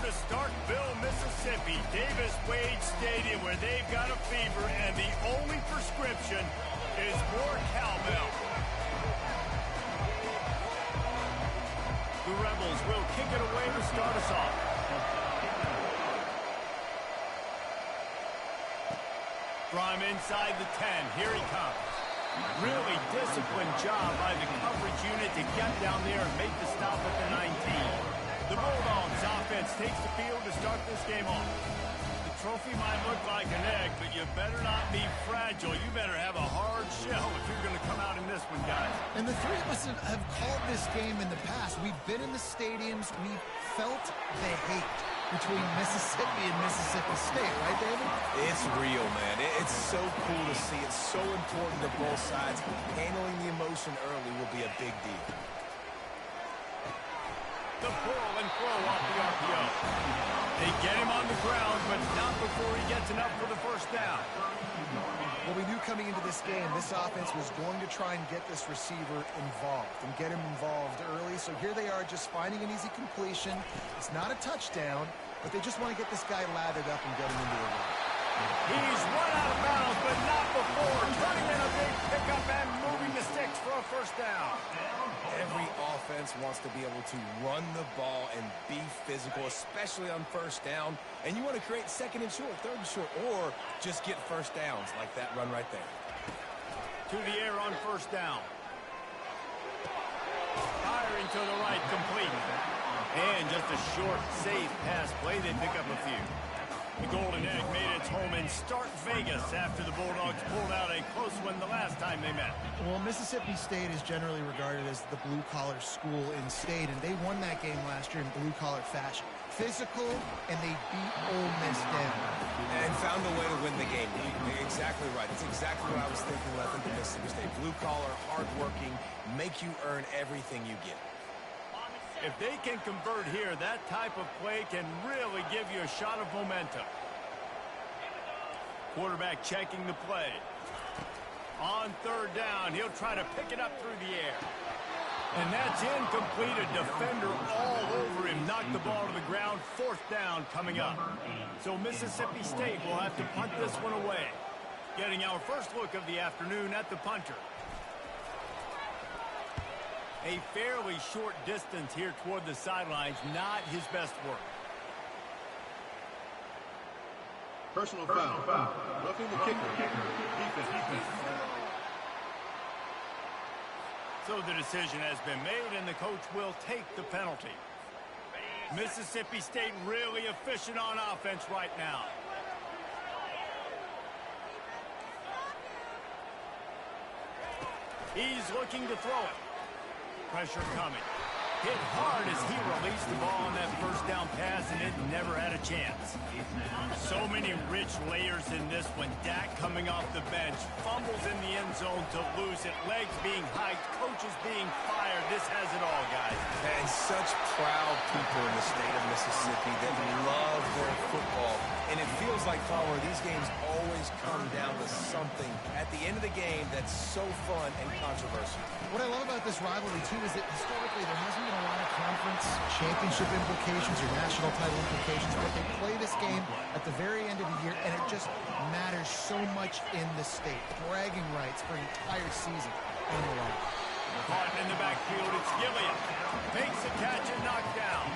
to Starkville, Mississippi, Davis-Wade Stadium, where they've got a fever, and the only prescription is more cowbell. The Rebels will kick it away to start us off. From inside the 10, here he comes. Really disciplined job by the coverage unit to get down there and make the stop at the 19. The Bulldogs offense takes the field to start this game off. The trophy might look like an egg, but you better not be fragile. You better have a hard shell if you're going to come out in this one, guys. And the three of us have called this game in the past. We've been in the stadiums. We've felt the hate between Mississippi and Mississippi State, right, David? It's real, man. It's so cool to see. It's so important to both sides. Handling the emotion early will be a big deal. The pull and throw off the RPO. They get him on the ground, but not before he gets enough for the first down. Well, we knew coming into this game, this offense was going to try and get this receiver involved and get him involved early. So here they are just finding an easy completion. It's not a touchdown, but they just want to get this guy lathered up and get him into the run. He's run out of bounds, but not before. Turning in a big pickup and moving the sticks for a first down. Every offense wants to be able to run the ball and be physical, especially on first down. And you want to create second and short, third and short, or just get first downs like that run right there. To the air on first down. Firing to the right, complete. And just a short, safe pass play. They pick up a few. The Golden Egg made its home in Stark Vegas after the Bulldogs pulled out a close one the last time they met. Well, Mississippi State is generally regarded as the blue-collar school in state, and they won that game last year in blue-collar fashion. Physical, and they beat Ole Miss down. And found a way to win the game. Exactly right. It's exactly what I was thinking when I think of Mississippi State. Blue-collar, hard-working, make you earn everything you get. If they can convert here, that type of play can really give you a shot of momentum. Quarterback checking the play. On third down, he'll try to pick it up through the air. And that's incomplete. A defender all over him. Knocked the ball to the ground. Fourth down coming up. So Mississippi State will have to punt this one away. Getting our first look of the afternoon at the punter. A fairly short distance here toward the sidelines, not his best work. Personal foul. Roughing the kicker. Defense. So the decision has been made, and the coach will take the penalty. Mississippi State really efficient on offense right now. He's looking to throw it. Pressure coming. Hit hard as he released the ball on that first down pass, and it never had a chance. So many rich layers in this one. Dak coming off the bench. Fumbles in the end zone to lose it. Legs being hiked. Coaches being fired. This has it all, guys. And such proud people in the state of Mississippi that love their football. And it feels like, Follower, these games always come down to something at the end of the game that's so fun and controversial. What I love about this rivalry, too, is that historically there hasn't been a lot of conference championship implications or national title implications, but they play this game at the very end of the year, and it just matters so much in the state. Bragging rights for an entire season on the line. Caught in the backfield, it's Gilliam. Makes the catch and knocked down.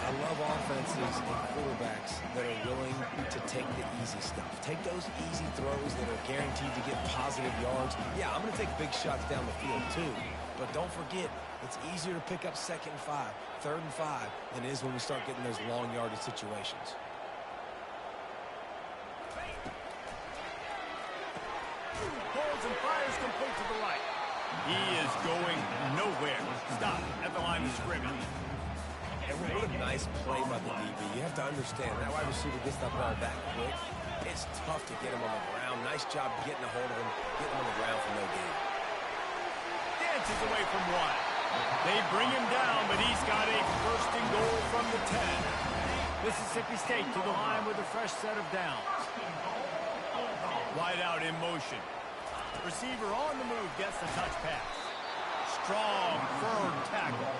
I love offenses and quarterbacks that are willing to take the easy stuff. Take those easy throws that are guaranteed to get positive yards. Yeah, I'm going to take big shots down the field too. But don't forget, it's easier to pick up second and 5, third and 5 than it is when we start getting those long yardage situations. Pulls and fires complete to the right. He is going nowhere. Stop at the line of scrimmage. And what a nice play by the DB. You have to understand, that wide receiver gets that ball back quick. It's tough to get him on the ground. Nice job getting a hold of him, getting him on the ground for no gain. Dances away from one. They bring him down, but he's got a first and goal from the 10. Mississippi State to the line with a fresh set of downs. Wide out in motion. Receiver on the move gets the touch pass. Strong, firm tackle.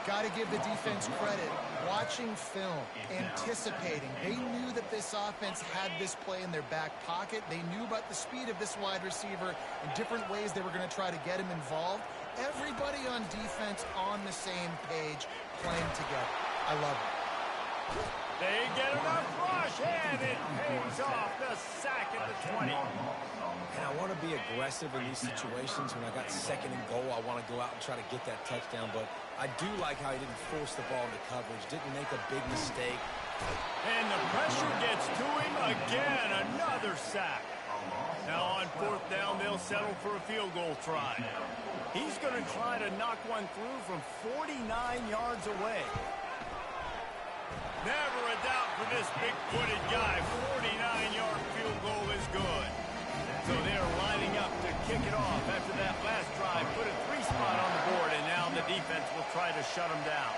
Got to give the defense credit. Watching film, anticipating. They knew that this offense had this play in their back pocket. They knew about the speed of this wide receiver and different ways they were going to try to get him involved. Everybody on defense on the same page, playing together. I love it. They get enough rush, and it pays off. The sack at the 20. And I want to be aggressive in these situations. When I got second and goal, I want to go out and try to get that touchdown. But I do like how he didn't force the ball into coverage, didn't make a big mistake. And the pressure gets to him again. Another sack. Now on 4th down, they'll settle for a field goal try. He's going to try to knock one through from 49 yards away. Never a doubt for this big-footed guy. 49-yard field goal is good. So they're lining up to kick it off after that last drive. Put a 3-spot on the board, and now the defense will try to shut him down.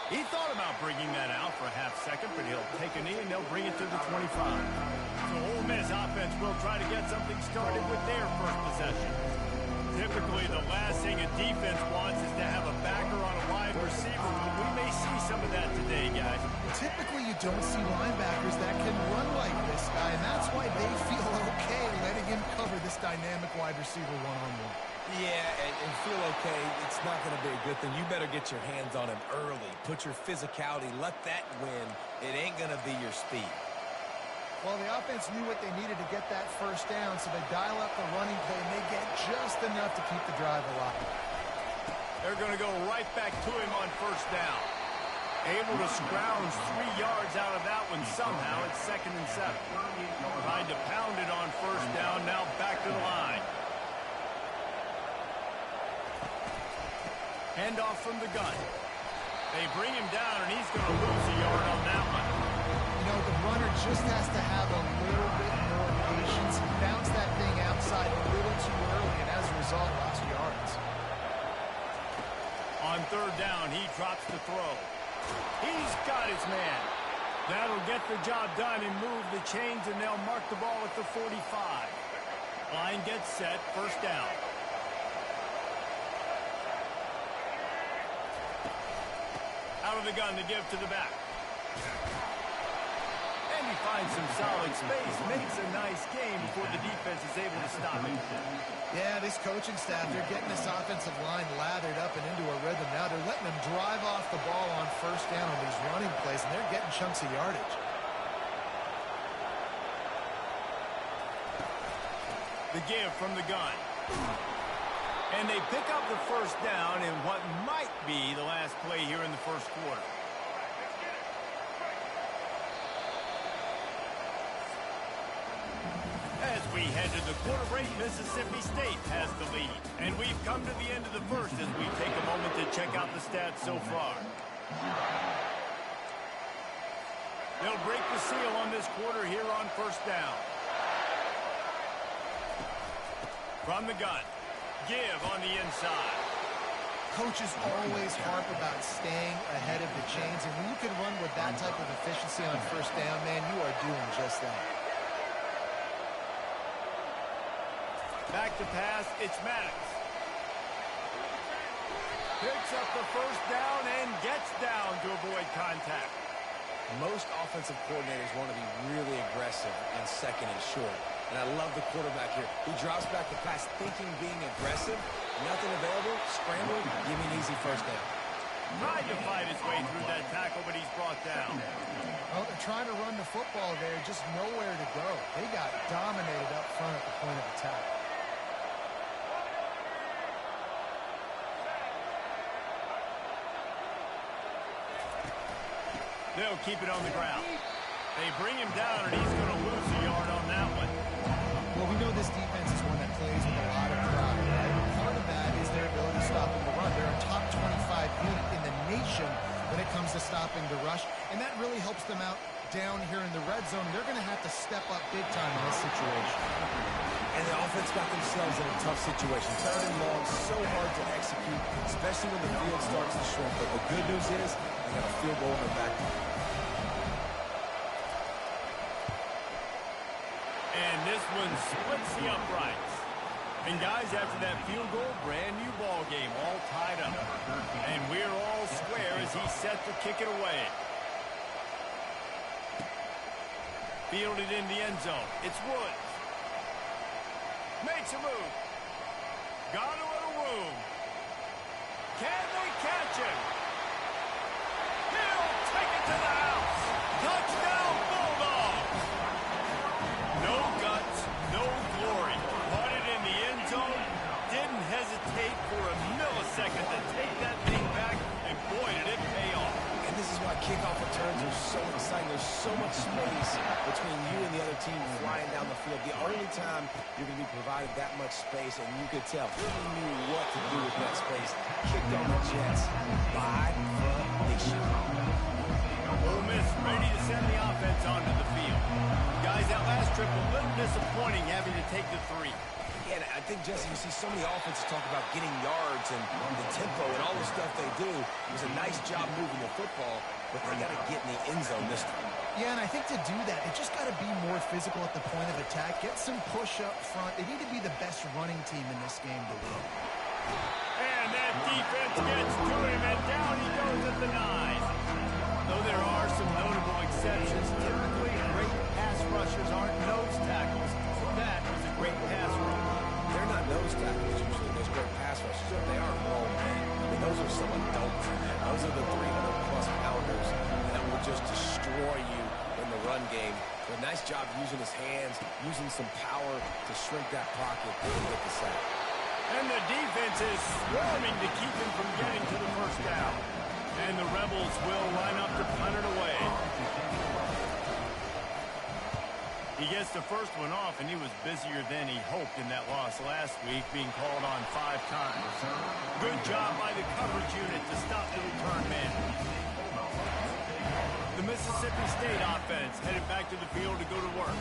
He thought about bringing that out for a half second, but he'll take a knee, and they'll bring it to the 25. So Ole Miss offense will try to get something started with their first possession. Typically, the last thing a defense wants is to have a backer on a wide receiver, but we may see some of that today, guys. Typically, you don't see linebackers that can run like this guy, and that's why they feel okay letting him cover this dynamic wide receiver one-on-one. Yeah, and feel okay. It's not going to be a good thing. You better get your hands on him early. Put your physicality. Let that win. It ain't going to be your speed. Well, the offense knew what they needed to get that first down, so they dial up the running play, and they get just enough to keep the drive alive. They're going to go right back to him on 1st down. Able to scrounge 3 yards out of that one somehow. It's 2nd and 7. Trying to pound it on 1st down, now back to the line. Handoff from the gun. They bring him down, and he's going to lose a yard on that one. You know, the runner just has to have a little bit more patience. He bounced that thing outside a little too early, and as a result, lost yards. On 3rd down, he drops the throw. He's got his man. That'll get the job done and move the chains, and they'll mark the ball at the 45. Line gets set, 1st down. Out of the gun to give to the back. And he finds some solid space, makes a nice game before the defense is able to stop him. Yeah, this coaching staff, they're getting this offensive line lathered up and into a rhythm now. They're letting them drive off the ball on 1st down on these running plays, and they're getting chunks of yardage. The give from the gun. And they pick up the 1st down in what might be the last play here in the 1st quarter. As we head to the quarter break, Mississippi State has the lead. And we've come to the end of the 1st as we take a moment to check out the stats so far. They'll break the seal on this quarter here on 1st down. From the gun. Give on the inside. Coaches always harp about staying ahead of the chains, and when you can run with that type of efficiency on 1st down, man, you are doing just that. Back to pass, it's Maddox. Picks up the 1st down and gets down to avoid contact. Most offensive coordinators want to be really aggressive on 2nd and short. And I love the quarterback here. He drops back the pass thinking being aggressive. Nothing available. Scramble. Give me an easy 1st down. Tried to fight his way through that tackle, but he's brought down. Well, they're trying to run the football there. Just nowhere to go. They got dominated up front at the point of attack. They'll keep it on the ground. They bring him down, and he's going to lose a yard on that one. Well, we know this defense is one that plays with a lot of pride, right? Part of that is their ability to stop the run. They're a top 25 unit in the nation when it comes to stopping the rush, and that really helps them out down here in the red zone. They're going to have to step up big time in this situation. And the offense got themselves in a tough situation. 3rd and long, so hard to execute, especially when the field starts to shrink. But the good news is they got a field goal in their back. And this one splits the uprights. And guys, after that field goal, brand new ball game, all tied up. And as he's set to kick it away. Fielded in the end zone. It's Woods. Makes a move. Got a little room. Can they catch him? He'll take it to the house. Touchdown, Bulldogs. No guts, no glory. Caught it in the end zone. Didn't hesitate for a millisecond to take that thing back, and boy, did it pay off. And this is why kickoff returns are so exciting. There's so much space between you and the other team flying down the field. The only time you're going to be provided that much space, and you could tell he knew what to do with that space. Kicked on the Jets by the nation. Ole Miss ready to send the offense onto the field. Guys, that last trip a little disappointing having to take the 3. Yeah, and I think, Jesse, you see so many offenses talk about getting yards and the tempo and all the stuff they do. It was a nice job moving the football, but they got to get in the end zone this time. Yeah, and I think to do that, it just got to be more physical at the point of attack. Get some push up front. They need to be the best running team in this game to win. And that defense gets to him, and down he goes at the 9. Though there are some notable exceptions, typically great pass rushers aren't nose tackles. But that was a great pass rush. They're not nose tackles usually. Those great pass rushers, they are grown men. I mean, those are some adults in there. Those are the 300-plus pounders that will just destroy you in the run game. But a nice job using his hands, using some power to shrink that pocket and get the sack. And the defense is swarming to keep him from getting to the first down. And the Rebels will line up to punt it away. He gets the first one off, and he was busier than he hoped in that loss last week, being called on 5 times. Good job by the coverage unit to stop the return man. The Mississippi State offense headed back to the field to go to work.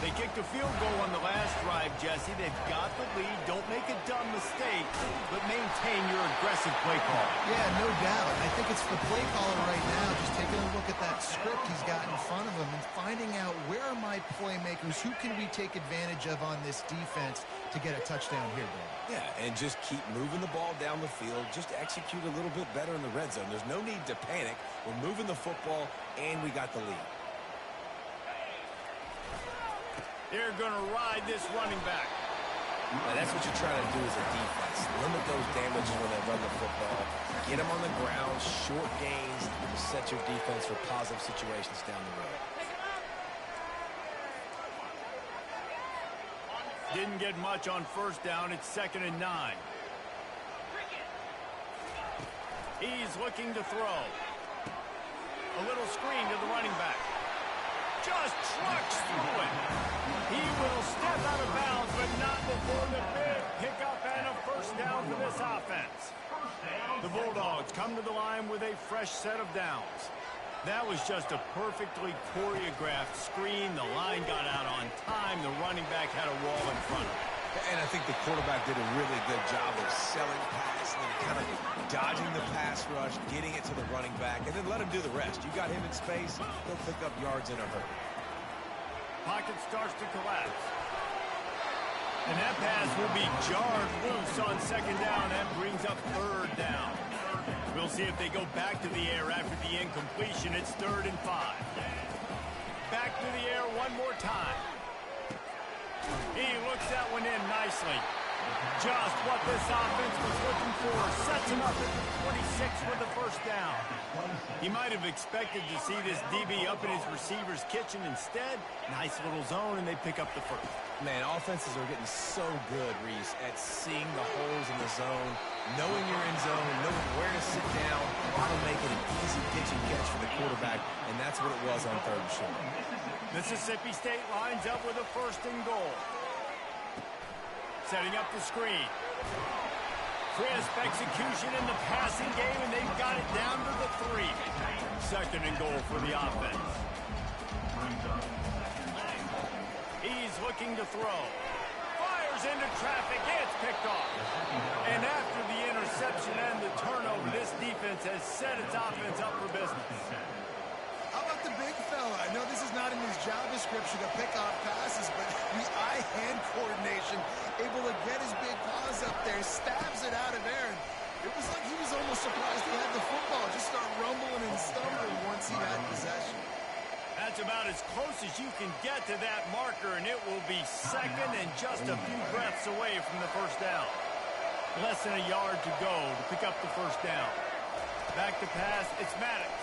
They kicked a field goal on the last drive, Jesse. They've got the lead. Don't make a dumb mistake, but maintain your aggressive play call. Yeah, no doubt. I think it's the play caller right now just taking a look at that script he's got in front of him and finding out where are my playmakers, who can we take advantage of on this defense to get a touchdown here, Dan. Yeah, and just keep moving the ball down the field. Just execute a little bit better in the red zone. There's no need to panic. We're moving the football, and we got the lead. They're going to ride this running back. Now, that's what you're trying to do as a defense. Limit those damages when they run the football. Get them on the ground, short gains, to set your defense for positive situations down the road. Didn't get much on first down. It's 2nd and 9. He's looking to throw. A little screen to the running back. Just trucks through it. He will step out of bounds, but not before the big pickup and a first down for this offense. The Bulldogs come to the line with a fresh set of downs. That was just a perfectly choreographed screen. The line got out on time. The running back had a wall in front of him. And I think the quarterback did a really good job of selling pass and kind of dodging the pass rush, getting it to the running back, and then let him do the rest. You got him in space, he'll pick up yards in a hurry. Pocket starts to collapse. And that pass will be jarred loose on 2nd down. That brings up 3rd down. We'll see if they go back to the air after the incompletion. It's 3rd and 5. Back to the air one more time. He looks that one in nicely. Just what this offense was looking for. Sets him up at the 26 with the first down. He might have expected to see this DB up in his receiver's kitchen. Instead, nice little zone, and they pick up the first. Man, offenses are getting so good, Reese, at seeing the holes in the zone, knowing you're in zone, knowing where to sit down, how to make it an easy pitch and catch for the quarterback, and that's what it was on 3rd and short. Mississippi State lines up with a 1st and goal. Setting up the screen. Crisp execution in the passing game, and they've got it down to the 3. 2nd and goal for the offense. He's looking to throw. Fires into traffic. It's picked off. And after the interception and the turnover, this defense has set its offense up for business. How about the big fella? I know this is not in his job description to pick off passes, but the eye-hand coordination, able to get his big paws up there, stabs it out of there. It was like he was almost surprised he had the football. Just start marker, and it will be second and just a few breaths away from the first down. Less than a yard to go to pick up the first down. Back to pass, it's Maddox.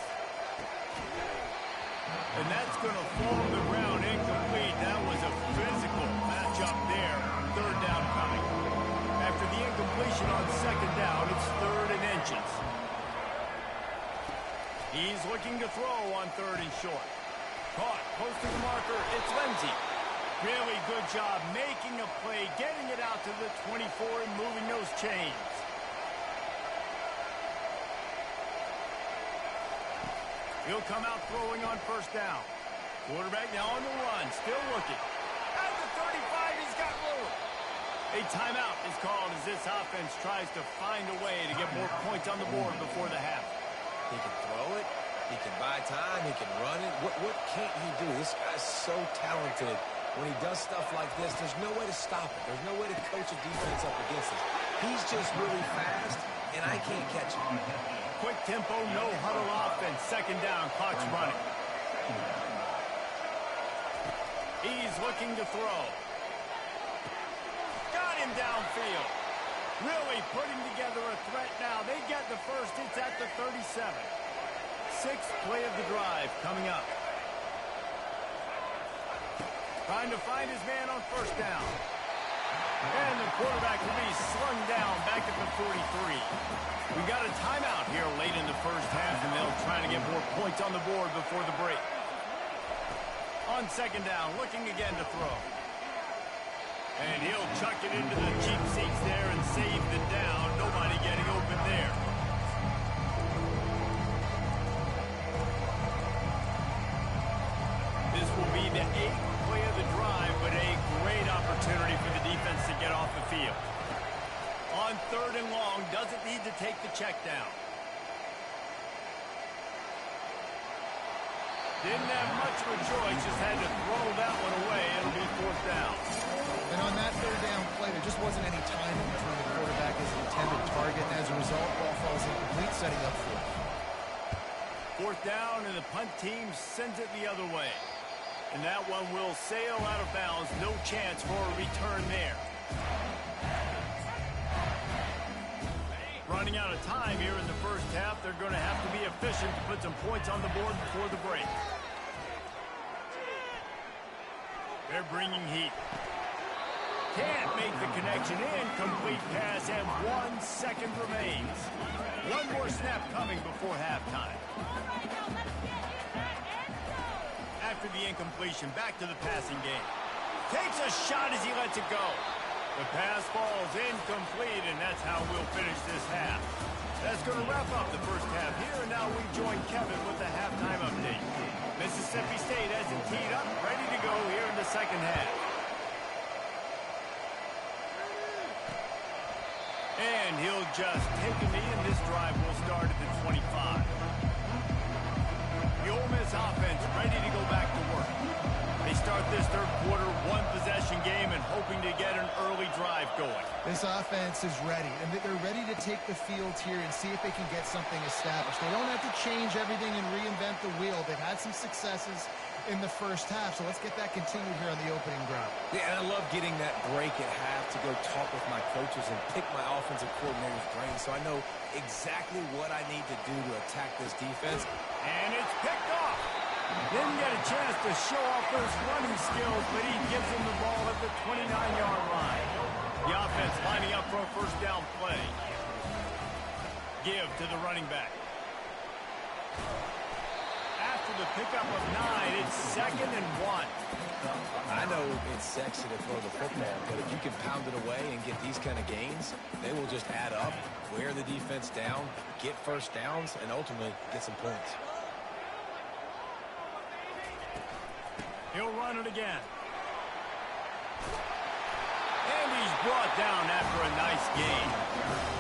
And that's going to fall to the ground incomplete. That was a physical matchup there. Third down coming. After the incompletion on second down, it's third and inches. He's looking to throw on third and short. Caught, close to the marker, it's Lindsey. Really good job making a play, getting it out to the 24 and moving those chains. He'll come out throwing on first down. Quarterback now on the run, still looking. At the 35, he's got room. A timeout is called as this offense tries to find a way to get more points on the board before the half. He can throw it. He can buy time. He can run it. What can't he do? This guy's so talented. When he does stuff like this, there's no way to stop it. There's no way to coach a defense up against it. He's just really fast, and I can't catch him. Quick tempo, no huddle offense. Second down, clock's running. He's looking to throw. Got him downfield. Really putting together a threat now. They get the first. It's at the 37. Sixth play of the drive coming up. Trying to find his man on first down. And the quarterback will be slung down back at the 43. We got a timeout here late in the first half, and they'll try to get more points on the board before the break. On second down, looking again to throw. And he'll chuck it into the cheap seats there and save the down. Nobody getting open there. This will be the 8th play of the drive, but a great opportunity for the defense to get off the field. On third and long, doesn't need to take the check down. Didn't have much of a choice, just had to throw that one away. It'll be fourth down. And on that third down play, there just wasn't any timing between the quarterback and his intended target. And as a result, ball falls incomplete, setting up fourth. Fourth down, and the punt team sends it the other way. And that one will sail out of bounds. No chance for a return there. Running out of time here in the first half. They're going to have to be efficient to put some points on the board before the break. They're bringing heat. Can't make the connection. Incomplete pass, and 1 second remains. One more snap coming before halftime. After the incompletion, back to the passing game. Takes a shot as he lets it go. The pass falls incomplete, and that's how we'll finish this half. That's going to wrap up the first half here, and now we join Kevin with the halftime update. Mississippi State has it teed up, ready to go here in the second half. And he'll just take a knee, and this drive will start at the 25. The Ole Miss offense ready to go back to work. They start this third quarter, one-possession game, and hoping to get an early drive going. This offense is ready, and they're ready to take the field here and see if they can get something established. They don't have to change everything and reinvent the wheel. They've had some successes in the first half, so let's get that continued here on the opening drive. Yeah, and I love getting that break at half to go talk with my coaches and pick my offensive coordinator's brain so I know exactly what I need to do to attack this defense. And it's picked off. Didn't get a chance to show off those running skills, but he gives him the ball at the 29-yard line. The offense lining up for a first down play. Give to the running back. After the pickup of 9, it's 2nd and 1. I know it's sexy to throw the football, but if you can pound it away and get these kind of gains, they will just add up, wear the defense down, get first downs, and ultimately get some points. He'll run it again. And he's brought down after a nice gain.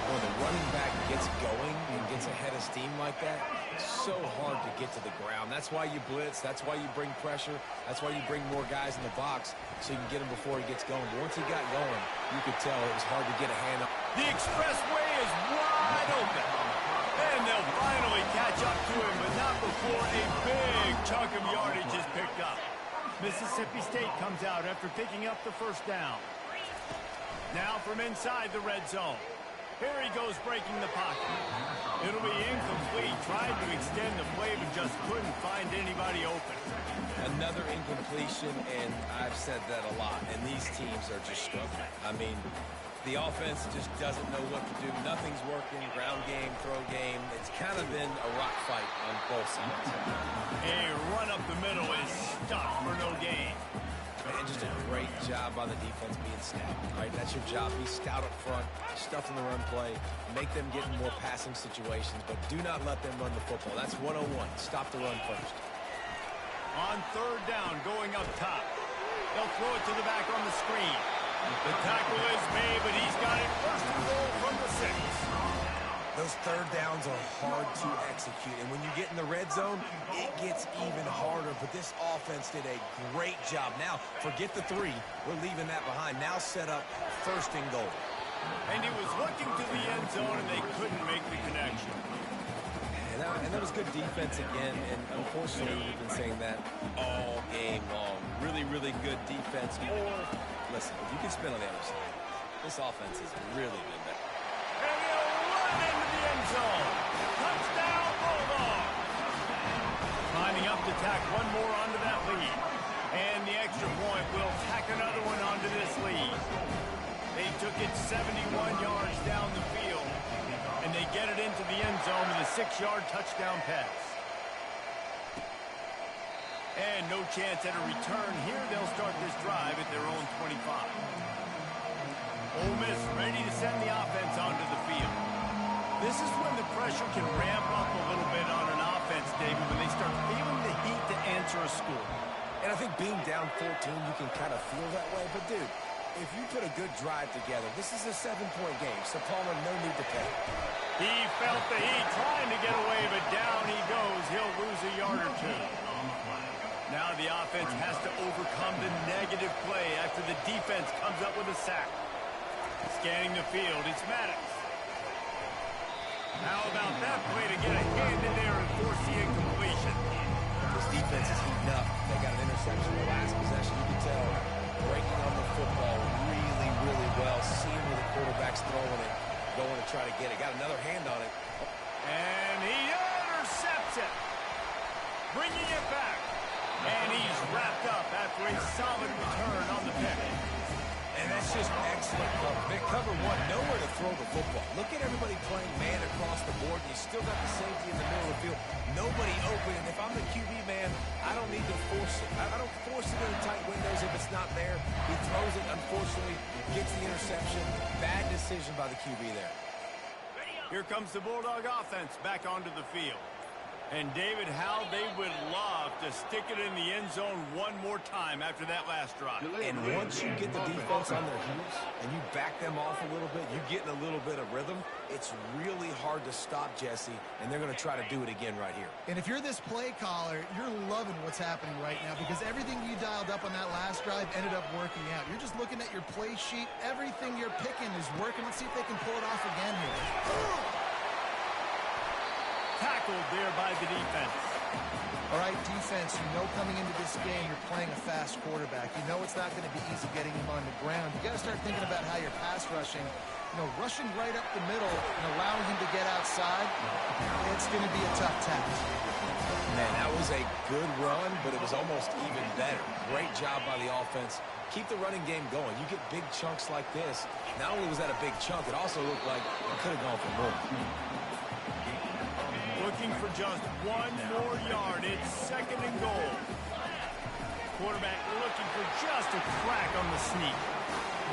When the running back gets going and gets ahead of steam like that, it's so hard to get to the ground. That's why you blitz. That's why you bring pressure. That's why you bring more guys in the box so you can get him before he gets going. But once he got going, you could tell it was hard to get a hand on. The expressway is wide open. And they'll finally catch up to him, but not before a big chunk of yardage is picked up. Mississippi State comes out after picking up the first down. Now from inside the red zone. Here he goes breaking the pocket. It'll be incomplete. Tried to extend the play, but just couldn't find anybody open. Another incompletion, and I've said that a lot, and these teams are just struggling. I mean, the offense just doesn't know what to do. Nothing's working. Ground game, throw game. It's kind of been a rock fight on both sides. A run up the middle is stuck for no gain. And just a great job by the defense being stout, right? That's your job. Be stout up front, stuff in the run play, make them get in more passing situations, but do not let them run the football. That's 101. Stop the run first. On third down, going up top. They'll throw it to the back on the screen. The tackle is made, but he's got it first and goal from the 6. Those third downs are hard to execute, and when you get in the red zone, it gets even harder, but this offense did a great job. Now, forget the 3. We're leaving that behind. Now set up first and goal. And he was looking to the end zone, and they couldn't make the connection. And that was good defense again, and unfortunately, we've been saying that all game long. Really, really good defense. Or, listen, you can spin on the other side. This offense has really been better. And he'll run into the end zone. Touchdown, Bulldogs. Lining up to tack one more onto that lead. And the extra point will tack another one onto this lead. They took it 71 yards down the field. And they get it into the end zone with a 6-yard touchdown pass. And no chance at a return here. They'll start this drive at their own 25. Ole Miss ready to send the offense onto the field. This is when the pressure can ramp up a little bit on an offense, David, when they start feeling the heat to answer a score. And I think being down 14, you can kind of feel that way. But, dude, if you put a good drive together, this is a 7-point game. So, Palmer, no need to pay. He felt the heat trying to get away, but down he goes. He'll lose a yard or two. Now the offense has to overcome the negative play after the defense comes up with a sack. Scanning the field, it's Maddox. How about that play to get a hand in there and force the incompletion? This defense is heating up. They got an interception the last possession. You can tell breaking on the football really, really well. Seeing where the quarterback's throwing it, going to try to get it. Got another hand on it. And he intercepts it. Bringing it back. And he's wrapped up after a solid return on the pick. And that's just excellent cover. Big cover one, nowhere to throw the football. Look at everybody playing man across the board. You still got the safety in the middle of the field. Nobody open. And if I'm the QB man, I don't need to force it. I don't force it in tight windows if it's not there. He throws it, unfortunately, gets the interception. Bad decision by the QB there. Here comes the Bulldog offense back onto the field. And, David, how they would love to stick it in the end zone one more time after that last drive. And once you get the defense on their heels and you back them off a little bit, you get in a little bit of rhythm, it's really hard to stop Jesse, and they're going to try to do it again right here. And if you're this play caller, you're loving what's happening right now because everything you dialed up on that last drive ended up working out. You're just looking at your play sheet. Everything you're picking is working. Let's see if they can pull it off again here. Tackled there by the defense. All right, defense, you know coming into this game you're playing a fast quarterback. You know it's not going to be easy getting him on the ground. You got to start thinking about how you're pass rushing. You know, rushing right up the middle and allowing him to get outside, it's going to be a tough task. Man, that was a good run, but it was almost even better. Great job by the offense. Keep the running game going. You get big chunks like this. Not only was that a big chunk, it also looked like it could have gone for more. Looking for just one more yard. It's second and goal. Quarterback looking for just a crack on the sneak.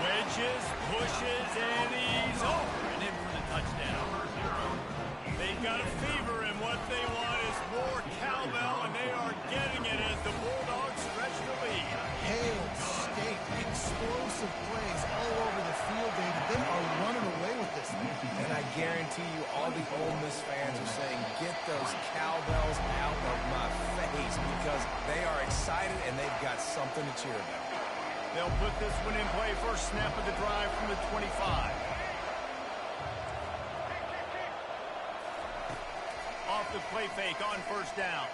Wedges, pushes, and he's over and in for the touchdown. They've got a fever, and what they want is more cowbell, and they are getting it as the Bulldogs stretch the lead. Hail State, explosive plays all over the field, David. They are running away with this. And I guarantee you all the Ole Miss fans are saying, get those cowbells out of my face because they are excited and they've got something to cheer about. They'll put this one in play. First snap of the drive from the 25. Off the play fake on first down.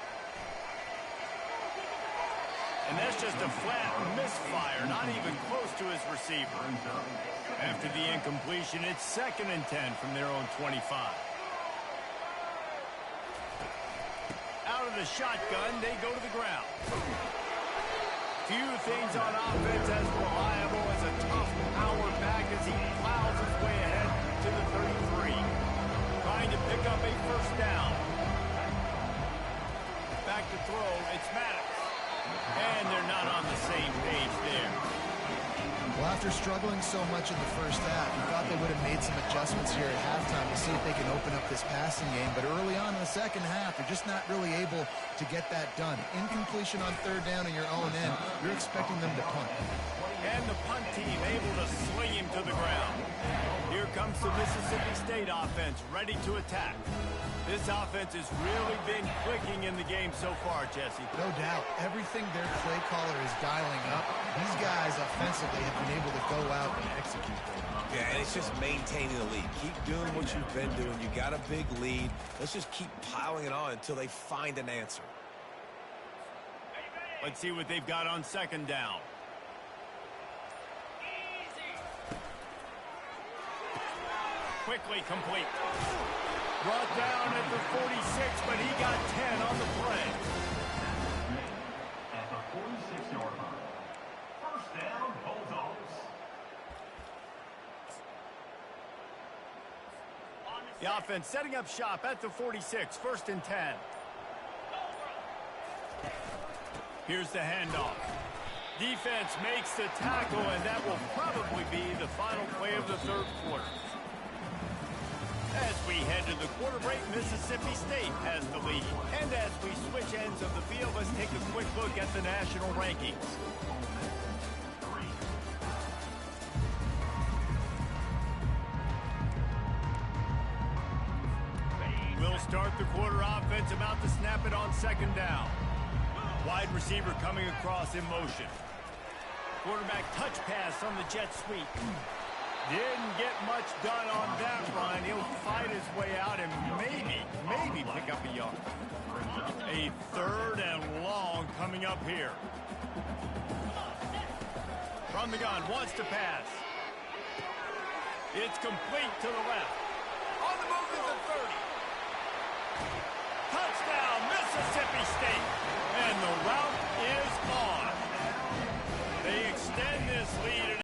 And that's just a flat misfire, not even close to his receiver. After the incompletion, it's 2nd and 10 from their own 25. Out of the shotgun, they go to the ground. Few things on offense as reliable as a tough power back as he plows his way ahead to the 33. Trying to pick up a 1st down. Back to throw, it's Maddox. And they're not on the same page there. Well, after struggling so much in the first half, you thought they would have made some adjustments here at halftime to see if they can open up this passing game. But early on in the second half, they're just not really able to get that done. Incompletion on 3rd down in your own end, you're expecting them to punt. And the punt team able to sling him to the ground. Here comes the Mississippi State offense, ready to attack. This offense has really been clicking in the game so far, Jesse. No doubt. Everything their play caller is dialing up, these guys offensively have been able to go out and execute. Yeah, and it's just maintaining the lead. Keep doing what you've been doing. You got a big lead. Let's just keep piling it on until they find an answer. Let's see what they've got on 2nd down. Quickly complete. Brought down at the 46, but he got 10 on the play. At the 46-yard line. 1st down, Bulldogs. The offense setting up shop at the 46, 1st and 10. Here's the handoff. Defense makes the tackle, and that will probably be the final play of the 3rd quarter. As we head to the quarter break, Mississippi State has the lead. And as we switch ends of the field, let's take a quick look at the national rankings. We'll start the quarter offense, about to snap it on 2nd down. Wide receiver coming across in motion. Quarterback touch pass on the jet sweep. Didn't get much done on that run. He'll fight his way out and maybe pick up a yard. A 3rd and long coming up here. From the gun, wants to pass. It's complete to the left. On the move to the 30. Touchdown, Mississippi State. And the route is on. They extend this lead.